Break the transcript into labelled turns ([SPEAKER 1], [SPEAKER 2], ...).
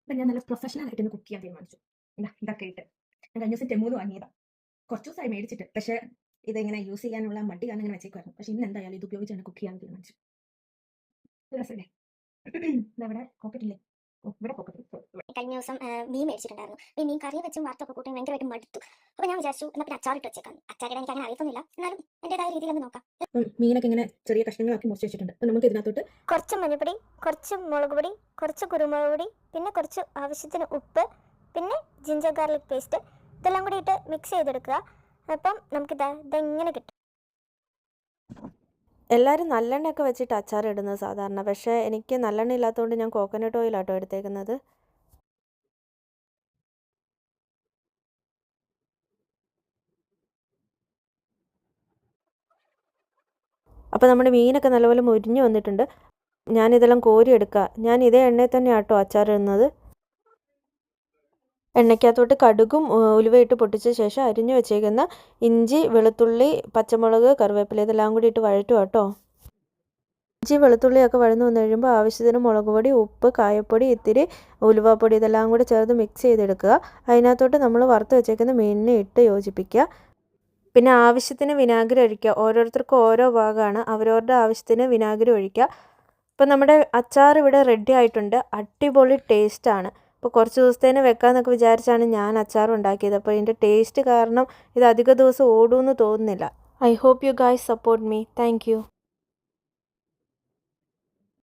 [SPEAKER 1] അപ്പം ഞാൻ നല്ല പ്രൊഫഷണൽ ആയിട്ട് കുക്ക് ചെയ്യാൻ തീരുമാനിച്ചു. ഇതൊക്കെ ഇട്ട് ഞാൻ കഴിഞ്ഞ ദിവസം ടെമ്മൂന്ന് വാങ്ങിയതാ. കുറച്ച് ദിവസമായി മേടിച്ചിട്ട്. പക്ഷേ ഇതിങ്ങനെ യൂസ് ചെയ്യാനുള്ള മടി കാരണം ഇങ്ങനെ വെച്ചേക്കുവായിരുന്നു. പക്ഷേ ഇന്ന് എന്തായാലും ഇത് ഉപയോഗിച്ച് തന്നെ കുക്ക് ചെയ്യാൻ തീരുമാനിച്ചു. രസമല്ലേ? ഇതവിടെ പോക്കറ്റില്ലേ? ഓ, ഇവിടെ പോക്കറ്റിൽ.
[SPEAKER 2] കഴിഞ്ഞ ദിവസം മീൻ മേടിച്ചിട്ടുണ്ടായിരുന്നു. ഈ മീൻ കറി വെച്ചും വറുത്തൊക്കെ കൂട്ടി ഭയങ്കരമായിട്ട് മടുത്തു. അപ്പോൾ ഞാൻ വിചാരിച്ചു എന്നാൽ പിന്നെ അച്ചാറിട്ട് വെച്ചേക്കാം. അച്ചാറിടാൻ എനിക്ക് അങ്ങനെ അറിയത്തൊന്നുമില്ല, എന്നാലും എൻ്റെതായ രീതിയിൽ ഒന്ന് നോക്കാം.
[SPEAKER 1] മീനൊക്കെ ഇങ്ങനെ ചെറിയ കഷ്ണങ്ങളാക്കി മുറിച്ച് വെച്ചിട്ടുണ്ട്. അപ്പം നമുക്ക് ഇതിനകത്തോട്ട്
[SPEAKER 2] കുറച്ച് മഞ്ഞൾപ്പൊടി, കുറച്ച് മുളക് പൊടി, കുറച്ച് കുരുമുളക് പൊടി, പിന്നെ കുറച്ച് ആവശ്യത്തിന് ഉപ്പ്, പിന്നെ ജിഞ്ചർ ഗാർലിക് പേസ്റ്റ്, ഇതെല്ലാം കൂടി ഇട്ട് മിക്സ് ചെയ്തെടുക്കുക. അപ്പം ഇതെങ്ങനെ കിട്ടും.
[SPEAKER 3] എല്ലാവരും നല്ലെണ്ണയൊക്കെ വെച്ചിട്ട് അച്ചാർ ഇടുന്നത് സാധാരണ. പക്ഷേ എനിക്ക് നല്ലെണ്ണ ഇല്ലാത്തതുകൊണ്ട് ഞാൻ കോക്കനട്ട് ഓയിലാട്ടോ എടുത്തേക്കുന്നത്. അപ്പോൾ നമ്മുടെ മീനൊക്കെ നല്ലപോലെ മുരിഞ്ഞ് വന്നിട്ടുണ്ട്. ഞാനിതെല്ലാം കോരി എടുക്കുക. ഞാൻ ഇതേ എണ്ണയിൽ തന്നെയാണ് കേട്ടോ അച്ചാർ ഇടുന്നത്. എണ്ണയ്ക്കകത്തോട്ട് കടുകും ഉലുവയിട്ട് പൊട്ടിച്ച ശേഷം അരിഞ്ഞു വെച്ചേക്കുന്ന ഇഞ്ചി, വെളുത്തുള്ളി, പച്ചമുളക്, കറിവേപ്പില ഇതെല്ലാം കൂടി ഇട്ട് വഴറ്റുക കേട്ടോ. ഇഞ്ചി വെളുത്തുള്ളിയൊക്കെ വഴന്നു വന്നു കഴിയുമ്പോൾ ആവശ്യത്തിന് മുളക് പൊടി, ഉപ്പ്, കായപ്പൊടി, ഇത്തിരി ഉലുവാപ്പൊടി ഇതെല്ലാം കൂടി ചേർത്ത് മിക്സ് ചെയ്തെടുക്കുക. അതിനകത്തോട്ട് നമ്മൾ വറുത്ത് വെച്ചേക്കുന്ന മീനിനെ ഇട്ട് യോജിപ്പിക്കുക. പിന്നെ ആവശ്യത്തിന് വിനാഗിരി ഒഴിക്കുക. ഓരോരുത്തർക്കും ഓരോ ഭാഗമാണ്, അവരവരുടെ ആവശ്യത്തിന് വിനാഗിരി ഒഴിക്കുക. ഇപ്പം നമ്മുടെ അച്ചാർ ഇവിടെ റെഡി ആയിട്ടുണ്ട്. അടിപൊളി ടേസ്റ്റാണ്. അപ്പോൾ കുറച്ച് ദിവസത്തേന് വെക്കാമെന്നൊക്കെ വിചാരിച്ചാണ് ഞാൻ അച്ചാർ ഉണ്ടാക്കിയത്. അപ്പോൾ ഇതിൻ്റെ ടേസ്റ്റ് കാരണം ഇത് അധിക ദിവസം ഓടുമെന്ന് തോന്നുന്നില്ല. I hope you guys support me. Thank U.